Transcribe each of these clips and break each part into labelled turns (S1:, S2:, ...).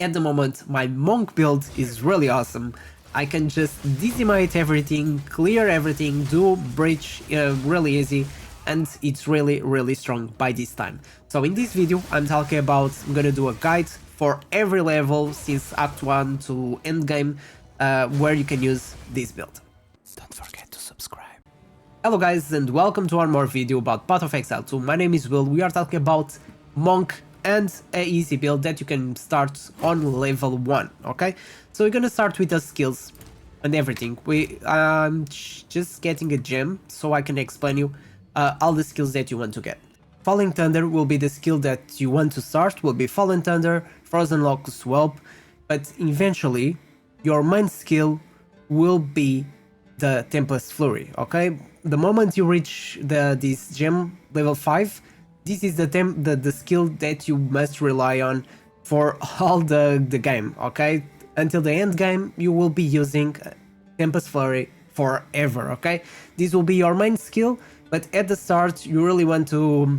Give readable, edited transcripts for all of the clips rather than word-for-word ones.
S1: At the moment, my monk build is really awesome. I can just decimate everything, clear everything, do breach really easy, and it's really strong by this time. So in this video, I'm gonna do a guide for every level since Act 1 to Endgame, where you can use this build. Don't forget to subscribe. Hello guys, and welcome to one more video about Path of Exile 2. My name is Will. We are talking about monk and a easy build that you can start on level 1, okay? So we're gonna start with the skills and everything. I'm just getting a gem so I can explain you all the skills that you want to get. Falling Thunder will be the skill that you want to start, will be Fallen Thunder, Frozen Locust Whelp, but eventually your main skill will be the Tempest Flurry, okay? The moment you reach this gem level 5, this is the skill that you must rely on for all the game, okay? Until the end game, you will be using Tempest Flurry forever, okay? This will be your main skill, but at the start, you really want to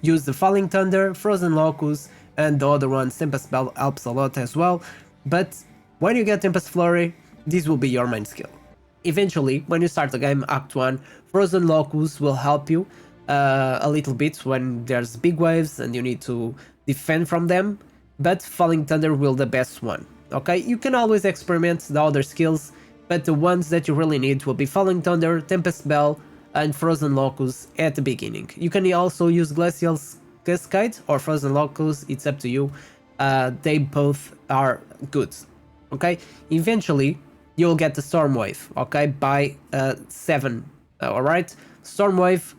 S1: use the Falling Thunder, Frozen Locust, and the other one, Tempest Bell, helps a lot as well. But when you get Tempest Flurry, this will be your main skill. Eventually, when you start the game, Act 1, Frozen Locust will help you a little bit when there's big waves and you need to defend from them, but Falling Thunder will the best one, okay? You can always experiment the other skills, but the ones that you really need will be Falling Thunder, Tempest Bell, and Frozen Locust at the beginning. You can also use Glacial Cascade or Frozen Locust, it's up to you. They both are good, okay? Eventually, you'll get the Storm Wave, okay, by 7, alright? Storm Wave,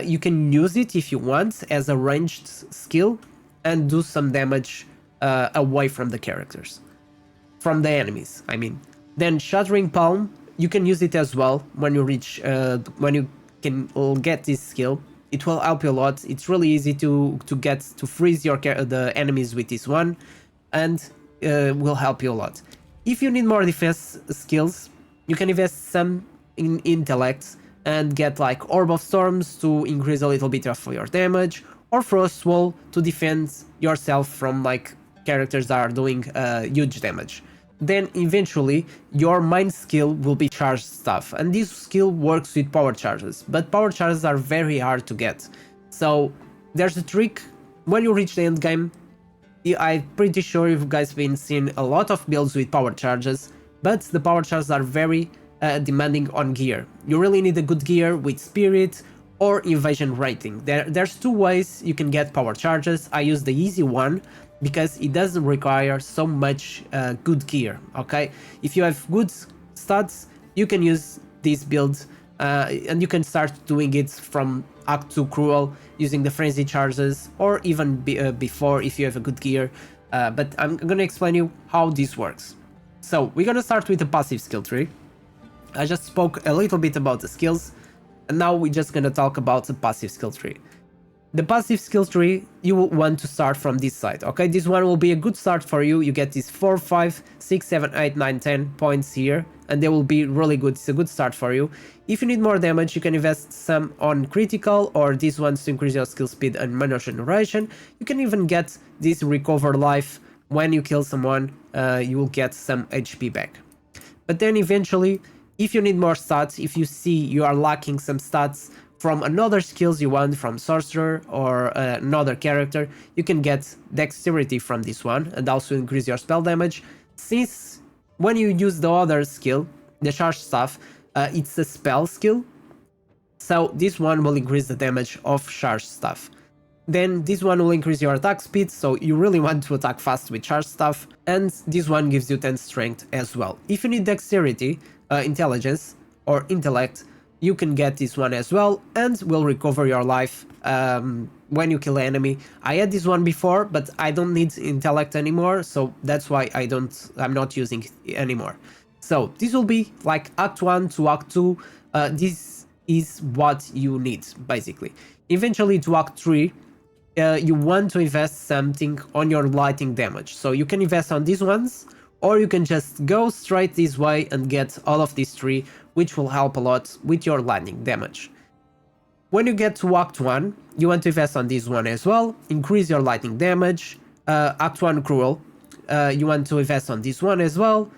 S1: you can use it if you want as a ranged skill and do some damage away from the characters. From the enemies, I mean. Then Shattering Palm, you can use it as well when you reach, when you can get this skill. It will help you a lot. It's really easy to freeze the enemies with this one, and will help you a lot. If you need more defense skills, you can invest some in intellect and get like Orb of Storms to increase a little bit of your damage, or Frost Wall to defend yourself from like characters that are doing huge damage. Then eventually your main skill will be Charge Staff, and this skill works with power charges, but power charges are very hard to get. So there's a trick. When you reach the end game, I'm pretty sure you guys been seeing a lot of builds with power charges, but the power charges are very demanding on gear. You really need a good gear with Spirit or Invasion rating. There's two ways you can get power charges. I use the easy one because it doesn't require so much good gear, okay? If you have good stats, you can use this build and you can start doing it from Act 2 Cruel using the Frenzy charges, or even before if you have a good gear, but I'm gonna explain you how this works. So we're gonna start with the passive skill tree. I just spoke a little bit about the skills, and now we're just gonna talk about the passive skill tree. The passive skill tree, you will want to start from this side, okay? This one will be a good start for you. You get these 4, 5, 6, 7, 8, 9, 10 points here, and they will be really good. It's a good start for you. If you need more damage, you can invest some on critical, or these ones to increase your skill speed and mana generation. You can even get this recover life. When you kill someone, you will get some HP back. But then eventually, if you need more stats, if you see you are lacking some stats from another skills you want, from Sorcerer or another character, you can get Dexterity from this one and also increase your spell damage. Since when you use the other skill, the Charge Staff, it's a spell skill, so this one will increase the damage of Charge Staff. Then this one will increase your attack speed, so you really want to attack fast with Charge Staff, and this one gives you 10 strength as well. If you need Dexterity, Intelligence, or Intellect, you can get this one as well, and will recover your life when you kill an enemy. I had this one before, but I don't need Intellect anymore, so that's why I'm not using it anymore. So this will be like Act 1 to Act 2, this is what you need, basically. Eventually to Act 3, you want to invest something on your lightning damage. So you can invest on these ones, or you can just go straight this way and get all of these 3, which will help a lot with your lightning damage. When you get to Act 1, you want to invest on this one as well, increase your lightning damage. Act 1 Cruel, you want to invest on this one as well,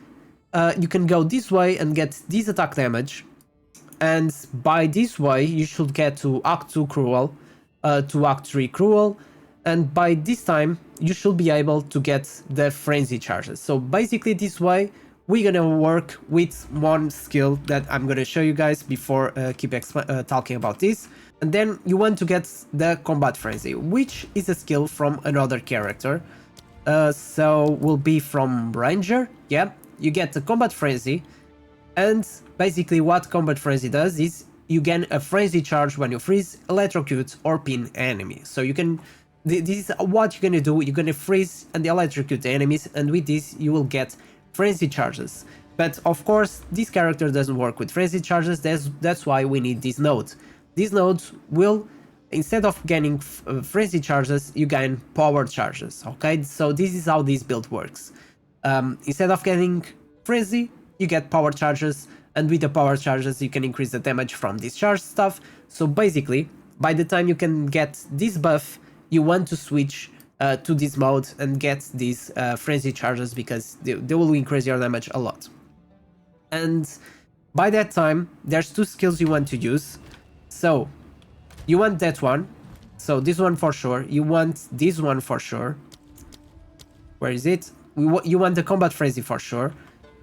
S1: you can go this way and get this attack damage. And by this way, you should get to Act 2 Cruel, to Act 3 Cruel, and by this time, you should be able to get the Frenzy charges. So basically this way, we're gonna work with one skill that I'm gonna show you guys before keep talking about this. And then you want to get the Combat Frenzy, which is a skill from another character. So will be from Ranger, yeah. You get the Combat Frenzy, and basically what Combat Frenzy does is you gain a Frenzy charge when you freeze, electrocute, or pin enemy. So you can, this is what you're gonna do, you're gonna freeze and electrocute the enemies, and with this you will get Frenzy charges. But of course, this character doesn't work with Frenzy charges, that's why we need this node. This node will, instead of gaining Frenzy charges, you gain power charges, okay? So this is how this build works. Instead of getting Frenzy, you get power charges, and with the power charges you can increase the damage from this charge stuff. So basically, by the time you can get this buff, you want to switch to this mode and get these Frenzy charges, because they will increase your damage a lot. And by that time, there's two skills you want to use. So you want that one, so this one for sure, you want this one for sure. Where is it? You want the Combat Frenzy for sure.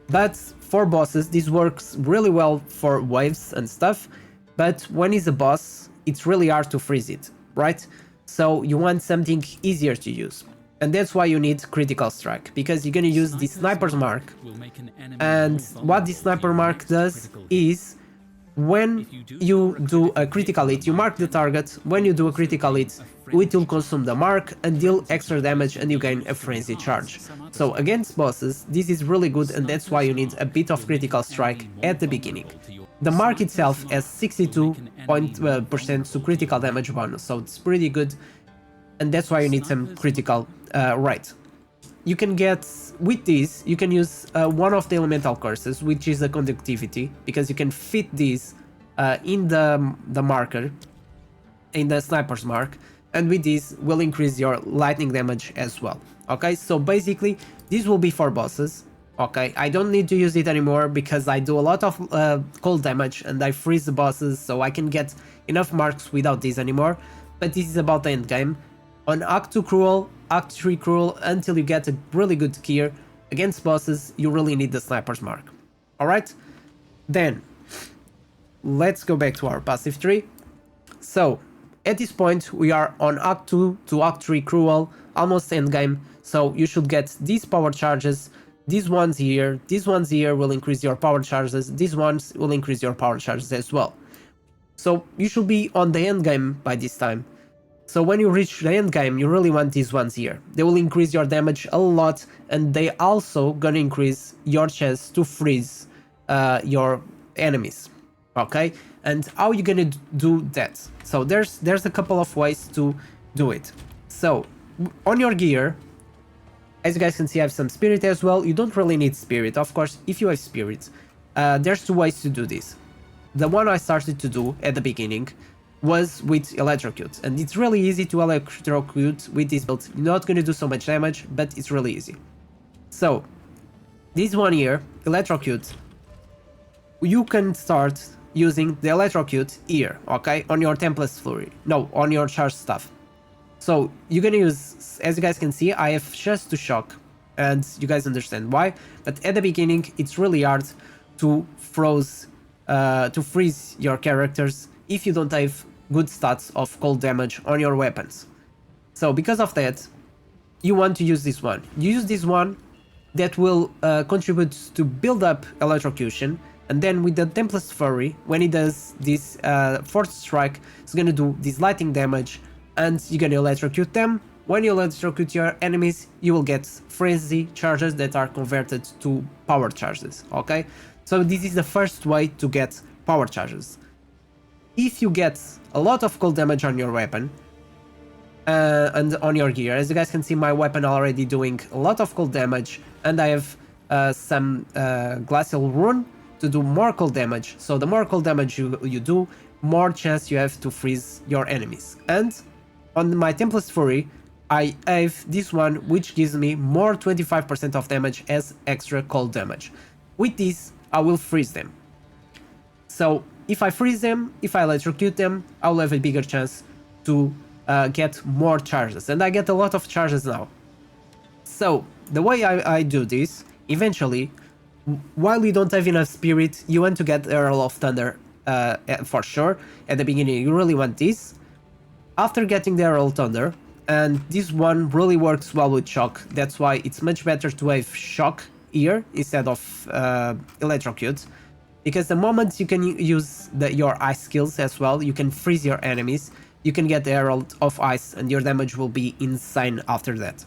S1: But for bosses, this works really well for waves and stuff, but when he's a boss, it's really hard to freeze it, right? So you want something easier to use. And that's why you need Critical Strike, because you're gonna use the Sniper's Mark. And what the Sniper Mark does is, when you do a critical hit, you mark the target. When you do a critical hit, it will consume the mark and deal extra damage, and you gain a Frenzy charge. So against bosses, this is really good, and that's why you need a bit of Critical Strike at the beginning. The mark itself has 62% to critical damage bonus, so it's pretty good, and that's why you need some critical rate. You can get, with this, you can use one of the elemental curses, which is a conductivity, because you can fit this in the marker, in the Sniper's Mark, and with this will increase your lightning damage as well. Okay, so basically this will be for bosses. Okay, I don't need to use it anymore because I do a lot of cold damage and I freeze the bosses, so I can get enough marks without this anymore. But this is about the end game. On Act 2 Cruel, Act 3 Cruel, until you get a really good gear, against bosses you really need the Sniper's Mark. Alright? Then, let's go back to our passive tree. So, at this point we are on Act 2 to Act 3 Cruel, almost endgame, so you should get these power charges. These ones here will increase your power charges, these ones will increase your power charges as well. So you should be on the end game by this time. So when you reach the end game, you really want these ones here. They will increase your damage a lot, and they also gonna increase your chance to freeze your enemies. Okay, and how you gonna do that? So there's a couple of ways to do it. So on your gear, as you guys can see, I have some spirit as well. You don't really need spirit, of course. If you have spirit, there's two ways to do this. The one I started to do at the beginning was with electrocute, and it's really easy to electrocute with this build. You're not going to do so much damage, but it's really easy. So this one here, electrocute, you can start using the electrocute here, okay, on your Tempest Flurry, no, on your charge stuff. So you're gonna use, as you guys can see, I have just to shock, and you guys understand why. But at the beginning, it's really hard to freeze your characters if you don't have good stats of cold damage on your weapons. So because of that, you want to use this one. You use this one that will contribute to build up electrocution, and then with the Tempest Fury, when he does this fourth strike, it's gonna do this lightning damage, and you're gonna electrocute them. When you electrocute your enemies, you will get frenzy charges that are converted to power charges, okay? So this is the first way to get power charges. If you get a lot of cold damage on your weapon, and on your gear, as you guys can see, my weapon already doing a lot of cold damage, and I have some glacial rune to do more cold damage. So the more cold damage you do, more chance you have to freeze your enemies. And on my Tempest Fury, I have this one, which gives me more 25% of damage as extra cold damage. With this, I will freeze them. So if I freeze them, if I electrocute them, I'll have a bigger chance to get more charges. And I get a lot of charges now. So the way I do this, eventually, while you don't have enough spirit, you want to get Earl of Thunder for sure. At the beginning, you really want this. After getting the Earl of Thunder, and this one really works well with Shock, that's why it's much better to have Shock here instead of Electrocute. Because the moment you can use your ice skills as well, you can freeze your enemies, you can get the Herald of Ice and your damage will be insane after that.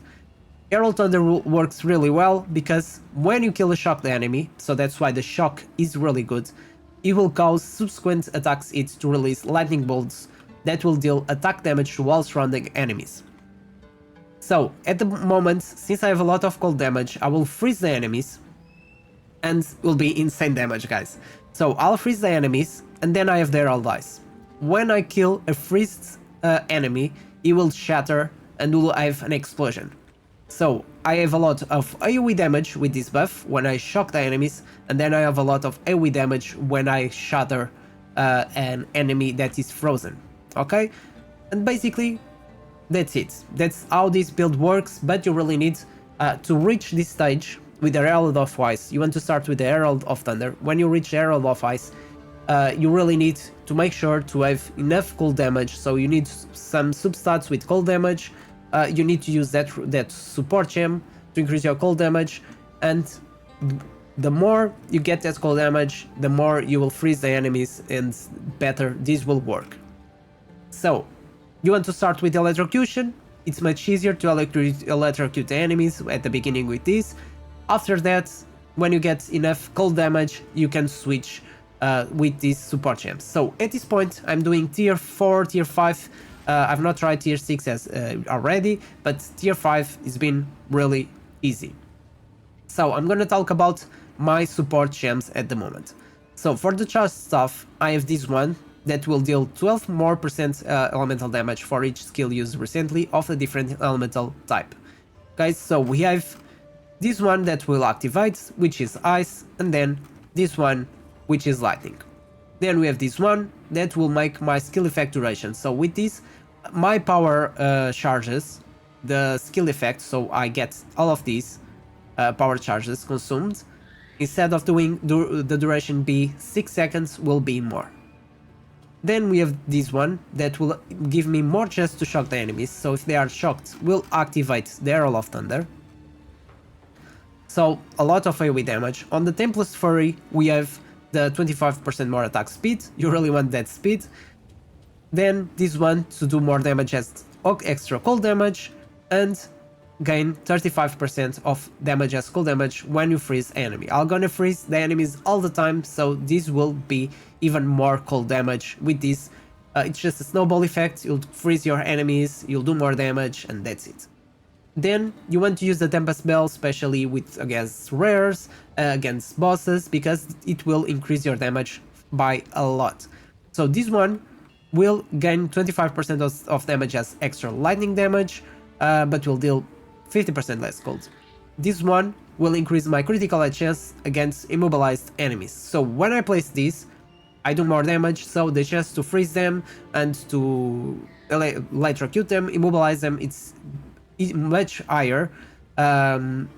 S1: Herald Thunder works really well because when you kill a shocked enemy, so that's why the shock is really good, it will cause subsequent attacks it to release lightning bolts that will deal attack damage to all surrounding enemies. So at the moment, since I have a lot of cold damage, I will freeze the enemies and will be insane damage, guys. So I'll freeze the enemies and then I have the Herald Ice. When I kill a freezed enemy, it will shatter and will have an explosion. So I have a lot of AoE damage with this buff when I shock the enemies, and then I have a lot of AoE damage when I shatter an enemy that is frozen. Okay? And basically, that's it. That's how this build works, but you really need to reach this stage with the Herald of Ice. You want to start with the Herald of Thunder. When you reach the Herald of Ice, you really need to make sure to have enough cold damage, so you need some substats with cold damage. You need to use that support gem to increase your cold damage, and the more you get that cold damage, the more you will freeze the enemies and better this will work. So you want to start with electrocution. It's much easier to electrocute the enemies at the beginning with this. After that, when you get enough cold damage, you can switch with these support gems. So at this point, I'm doing tier 4, tier 5. I've not tried tier 6 as already, but tier 5 has been really easy. So I'm gonna talk about my support gems at the moment. So for the charge stuff, I have this one that will deal 12% more elemental damage for each skill used recently of a different elemental type. Guys, so we have this one that will activate, which is ice, and then this one, which is lightning. Then we have this one that will make my skill effect duration. So with this, my power charges, the skill effect, so I get all of these power charges consumed. Instead of doing the duration be 6 seconds, will be more. Then we have this one that will give me more chance to shock the enemies. So if they are shocked, will activate the Herald of Thunder. So a lot of AoE damage. On the Tempest Fury, we have the 25% more attack speed. You really want that speed. Then this one to do more damage as extra cold damage, and gain 35% of damage as cold damage when you freeze enemy. I'm gonna freeze the enemies all the time, so this will be even more cold damage with this. It's just a snowball effect. You'll freeze your enemies, you'll do more damage, and that's it. Then you want to use the Tempest Bell, especially against rares, against bosses, because it will increase your damage by a lot. So this one will gain 25% of damage as extra lightning damage, but will deal 50% less cold. This one will increase my critical hit chance against immobilized enemies. So when I place this, I do more damage, so the chance to freeze them and to electrocute them, immobilize them, it's much higher. And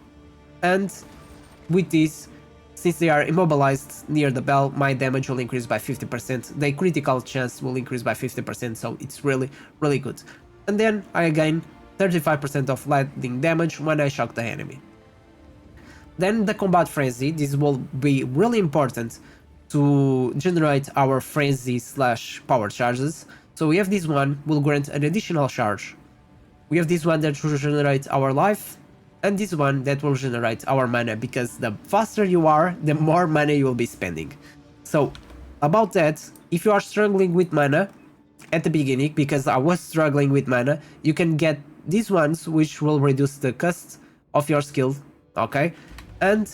S1: with this, since they are immobilized near the bell, my damage will increase by 50%. The critical chance will increase by 50%, so it's really, really good. And then I gain 35% of lightning damage when I shock the enemy. Then the Combat Frenzy, this will be really important to generate our Frenzy / power charges. So we have this one, will grant an additional charge. We have this one that will generate our life, and this one that will generate our mana, because the faster you are, the more mana you will be spending. So about that, if you are struggling with mana at the beginning, because I was struggling with mana, you can get these ones which will reduce the cost of your skill, okay? And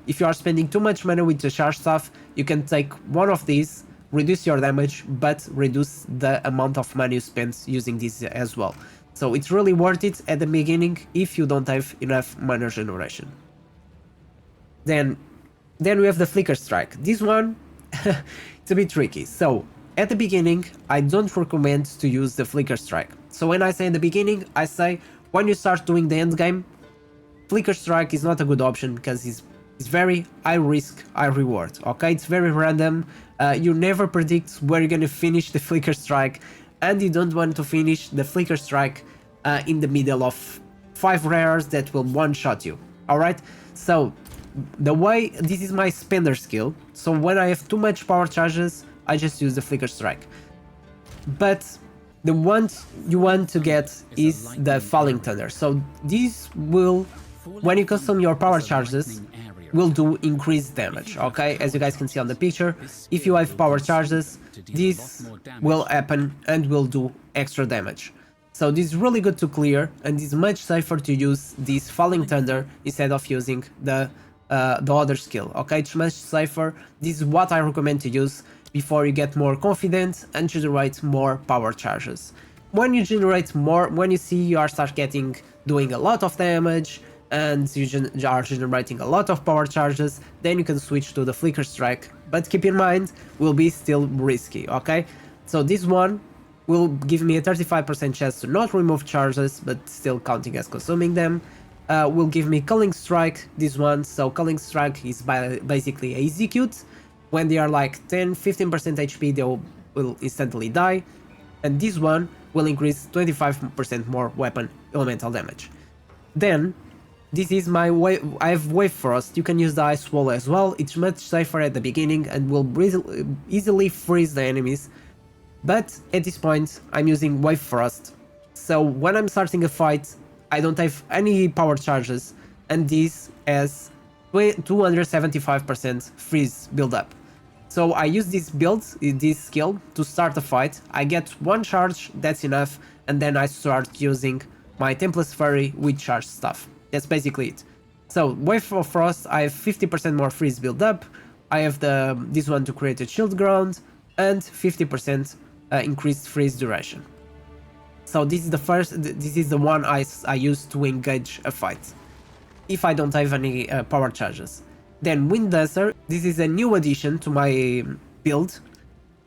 S1: if you are spending too much mana with the charge stuff, you can take one of these, reduce your damage, but reduce the amount of mana you spend using this as well. So So it's really worth it at the beginning if you don't have enough mana generation. Then we have the Flicker Strike. This one, it's a bit tricky. So at the beginning, I don't recommend to use the Flicker Strike. So when I say in the beginning, I say when you start doing the end game, Flicker Strike is not a good option because it's very high risk, high reward. Okay, it's very random. You never predict where you're gonna finish the Flicker Strike, and you don't want to finish the Flicker Strike in the middle of 5 rares that will one-shot you. Alright, so the way this is my spender skill. So when I have too much power charges, I just use the Flicker Strike. But the one you want to get is the Falling Thunder. So this will, when you consume your power charges, will do increased damage. Okay, as you guys can see on the picture, if you have power charges, this will happen and will do extra damage. So this is really good to clear, and it's much safer to use this Falling Thunder instead of using the other skill. Okay, it's much safer. This is what I recommend to use before you get more confident and generate more power charges. When you generate more, when you see you are doing a lot of damage and you are generating a lot of power charges, then you can switch to the Flicker Strike. But keep in mind, will be still risky. Okay, so this one will give me a 35% chance to not remove charges, but still counting as consuming them. Will give me Culling Strike, this one. So Culling Strike is basically a execute. When they are like 10-15% HP, they will instantly die. And this one will increase 25% more weapon elemental damage. Then, this is my I have Wave Frost. You can use the Ice Wall as well. It's much safer at the beginning and will easily freeze the enemies. But at this point, I'm using Wave Frost. So when I'm starting a fight, I don't have any power charges, and this has 275% freeze build up. So I use this skill to start a fight. I get one charge, that's enough, and then I start using my Template Fairy with charge stuff. That's basically it. So Wave of Frost, I have 50% more freeze build up. I have this one to create a shield ground, and 50% increased freeze duration. So this is the one I use to engage a fight, if I don't have any power charges. Then Wind Dancer, this is a new addition to my build.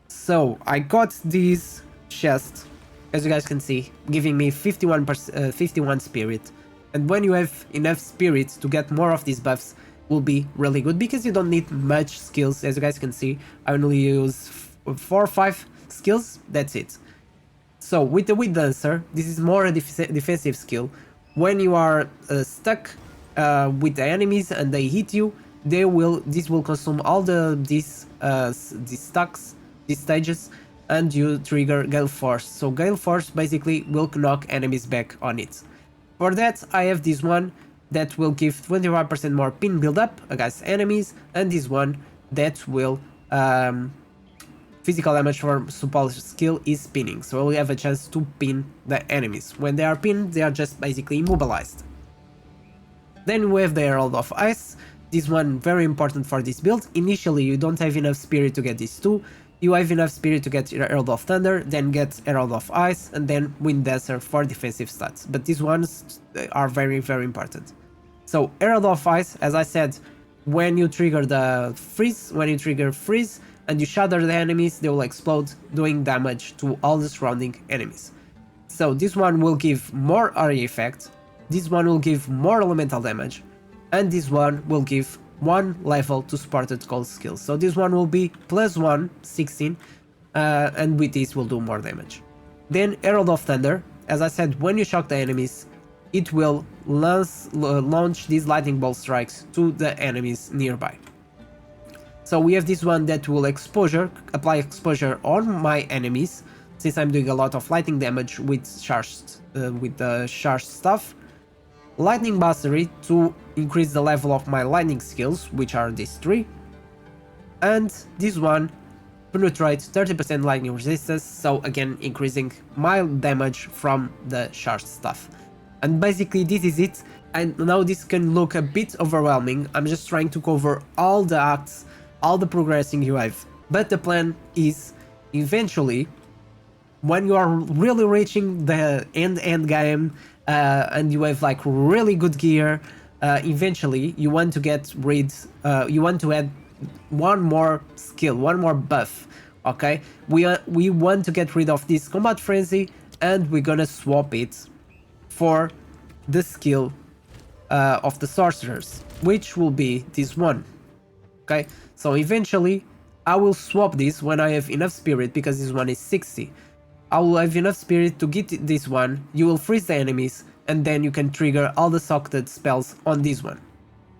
S1: So I got this chest, as you guys can see, giving me 51 spirit. And when you have enough spirit to get more of these buffs, will be really good, because you don't need much skills. As you guys can see, I only use 4 or 5 skills, that's it. So with the Wind Dancer, this is more a defensive skill. When you are stuck with the enemies and they hit you, this will consume all these stacks, these stages, and you trigger Gale Force. So Gale Force basically will knock enemies back on it. For that, I have this one that will give 25% more pin build up against enemies, and this one that will physical damage for support skill is pinning, so we have a chance to pin the enemies. When they are pinned, they are just basically immobilized. Then we have the Herald of Ice. This one very important for this build. Initially you don't have enough spirit to get these two. You have enough spirit to get Herald of Thunder, then get Herald of Ice, and then Wind Dancer for defensive stats. But these ones are very, very important. So Herald of Ice, as I said, when you trigger freeze, and you shatter the enemies, they will explode, doing damage to all the surrounding enemies. So this one will give more area effect, this one will give more elemental damage, and this one will give 1 level to supported cold skills. So this one will be +1, 16, and with this will do more damage. Then Herald of Thunder, as I said, when you shock the enemies, it will launch these lightning bolt strikes to the enemies nearby. So we have this one that will apply exposure on my enemies, since I'm doing a lot of lightning damage with the charged stuff. Lightning Mastery to increase the level of my lightning skills, which are these 3. And this one, Penetrate 30% lightning resistance, so again increasing my damage from the charged stuff. And basically this is it. And now this can look a bit overwhelming. I'm just trying to cover all the acts, all the progressing you have. But the plan is eventually when you are really reaching the end game and you have like really good gear, eventually you want to get rid, you want to add one more skill, one more buff. Okay, we want to get rid of this combat frenzy, and we're gonna swap it for the skill of the sorcerers, which will be this one. Okay, so eventually I will swap this when I have enough spirit, because this one is 60. I will have enough spirit to get this one, you will freeze the enemies, and then you can trigger all the socketed spells on this one.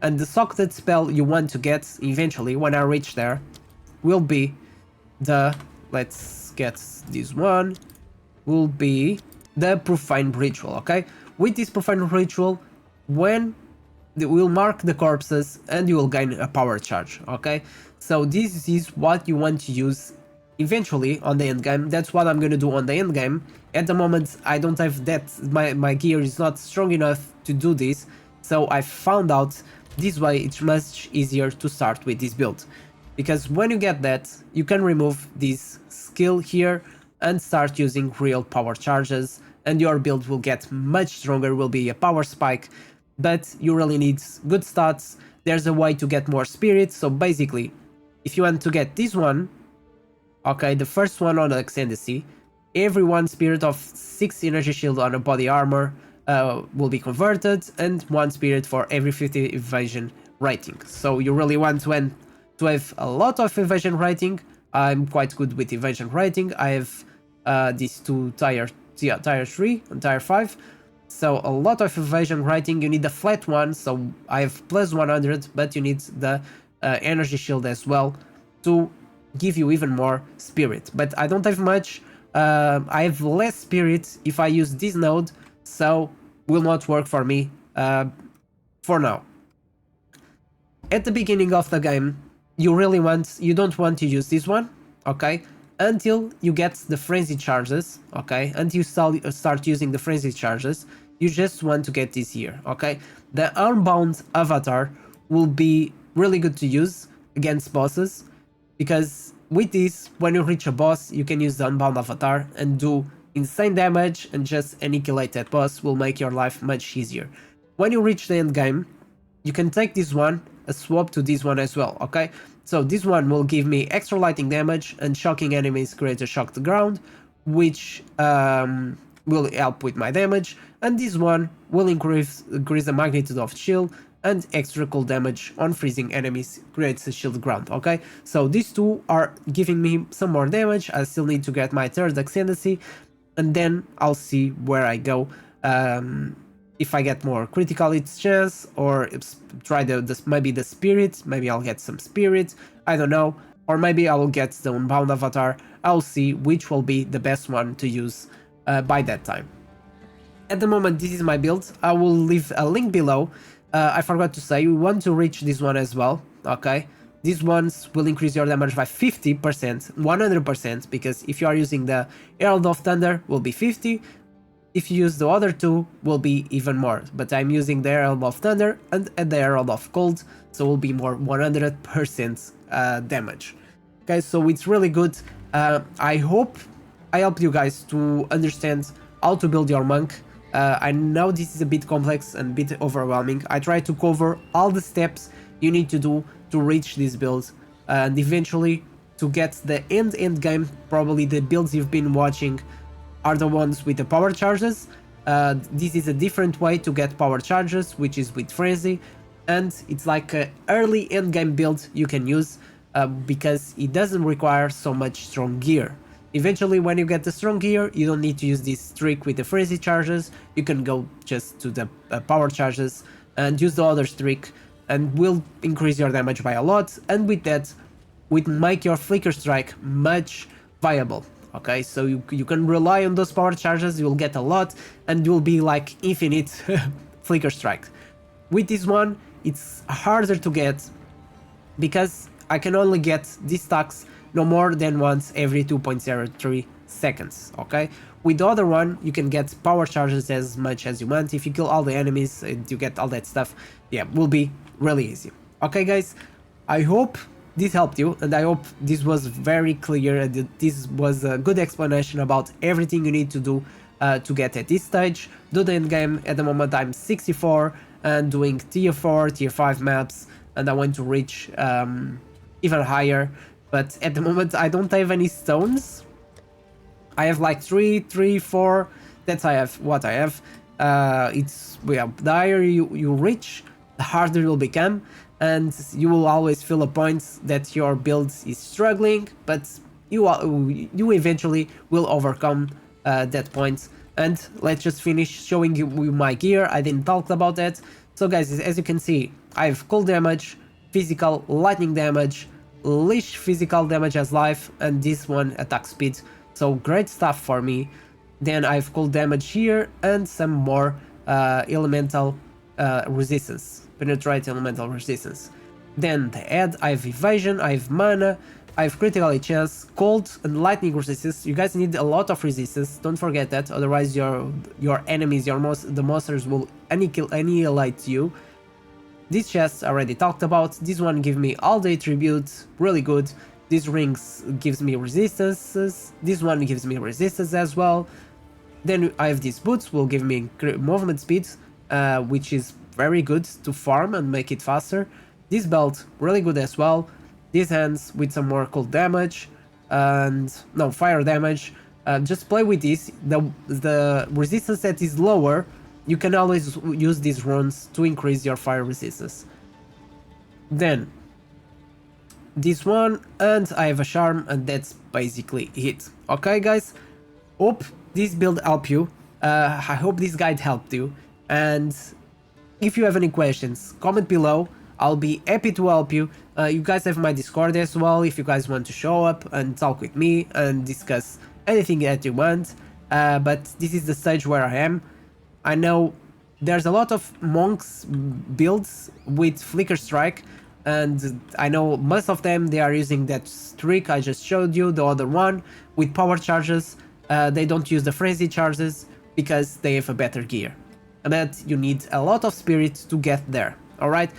S1: And the socketed spell you want to get eventually, when I reach there, will be the, let's get this one, will be the Profane Ritual, okay? With this Profane Ritual, when will mark the corpses and you will gain a power charge, okay? So this is what you want to use eventually on the end game. That's what I'm gonna do on the end game. At the moment I don't have that, my gear is not strong enough to do this, so I found out this way it's much easier to start with this build. Because when you get that, you can remove this skill here and start using real power charges, and your build will get much stronger, will be a power spike, but you really need good stats. There's a way to get more spirits, so basically, if you want to get this one, okay, the first one on Ascendancy, every 1 spirit of 6 energy shield on a body armor will be converted, and 1 spirit for every 50 evasion rating. So you really want to have a lot of evasion rating. I'm quite good with evasion rating. I have these two tier 3 and tier 5. So a lot of evasion rating. You need a flat one, so I have plus 100, but you need the energy shield as well to give you even more spirit. But I don't have much. I have less spirit if I use this node, so will not work for me for now. At the beginning of the game, you don't want to use this one, okay, until you get the frenzy charges, okay, until you start using the frenzy charges. You just want to get this here, okay. The Unbound avatar will be really good to use against bosses, because with this, when you reach a boss, you can use the Unbound avatar and do insane damage, and just annihilate that boss will make your life much easier. When you reach the end game, you can take this one, a swap to this one as well, okay? So this one will give me extra lightning damage, and shocking enemies create a shock to ground, which will help with my damage, and this one will increase the magnitude of shield, and extra cool damage on freezing enemies creates a shield ground, okay? So these two are giving me some more damage. I still need to get my third Ascendancy, and then I'll see where I go. If I get more critical hits chance, or try maybe the spirit, maybe I'll get some spirit, I don't know, or maybe I will get the Unbound avatar. I'll see which will be the best one to use by that time. At the moment, this is my build. I will leave a link below. I forgot to say, we want to reach this one as well, okay? These ones will increase your damage by 50%, 100%, because if you are using the Herald of Thunder, will be 50. If you use the other two, will be even more, but I'm using the Herald of Thunder and the Herald of Cold, so will be more 100% damage. Okay, so it's really good. I hope I helped you guys to understand how to build your monk. I know this is a bit complex and a bit overwhelming. I try to cover all the steps you need to do to reach this build, and eventually to get the end game. Probably the builds you've been watching are the ones with the power charges. This is a different way to get power charges, which is with Frenzy, and it's like an early end game build you can use because it doesn't require so much strong gear. Eventually, when you get the strong gear, you don't need to use this trick with the Frenzy charges. You can go just to the power charges and use the other trick, and will increase your damage by a lot, and with that, will make your Flicker Strike much viable. Okay, so you can rely on those power charges, you'll get a lot, and you'll be like infinite Flicker Strike. With this one, it's harder to get, because I can only get these stacks no more than once every 2.03 seconds, okay? With the other one, you can get power charges as much as you want. If you kill all the enemies and you get all that stuff, yeah, will be really easy. Okay, guys, I hope this helped you, and I hope this was very clear and that this was a good explanation about everything you need to do to get at this stage. Do the end game. At the moment I'm 64 and doing tier 4, tier 5 maps, and I want to reach even higher, but at the moment I don't have any stones. I have like 3, 4, that's what I have. The higher you reach, the harder you'll become, and you will always feel a point that your build is struggling, but you eventually will overcome that point. And let's just finish showing you my gear. I didn't talk about that. So guys, as you can see, I have cold damage, physical, lightning damage, leash physical damage as life, and this one attack speed. So great stuff for me. Then I have cold damage here and some more elemental resistance, penetrate elemental resistance. Then the head, I have evasion, I have mana, I have critical chance, cold and lightning resistance. You guys need a lot of resistance, don't forget that, otherwise your enemies, the monsters will annihilate you. This chest I already talked about. This one gives me all the attributes, really good. This rings gives me resistances. This one gives me resistance as well. Then I have these boots, will give me movement speed, which is very good to farm and make it faster. This belt, really good as well. These hands with some more cold damage and no fire damage. Just play with this. The resistance that is lower, you can always use these runes to increase your fire resistance. Then this one, and I have a charm, and that's basically it. Okay guys, hope this build helped you. I hope this guide helped you, and if you have any questions, comment below. I'll be happy to help you. You guys have my Discord as well if you guys want to show up and talk with me and discuss anything that you want. But this is the stage where I am. I know there's a lot of monks builds with Flicker Strike, and I know most of them, they are using that trick I just showed you, the other one, with power charges. They don't use the frenzy charges because they have a better gear. And that you need a lot of spirit to get there, alright?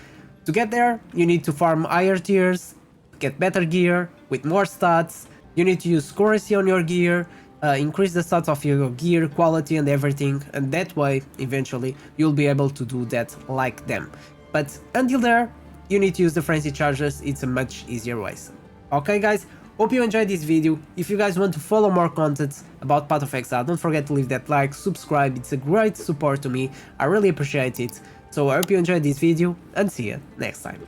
S1: To get there, you need to farm higher tiers, get better gear, with more stats. You need to use currency on your gear, increase the stats of your gear, quality and everything, and that way, eventually, you'll be able to do that like them. But until there, you need to use the frenzy charges, it's a much easier way. Okay guys, hope you enjoyed this video. If you guys want to follow more content about Path of Exile, don't forget to leave that like, subscribe, it's a great support to me, I really appreciate it. So I hope you enjoyed this video, and see you next time.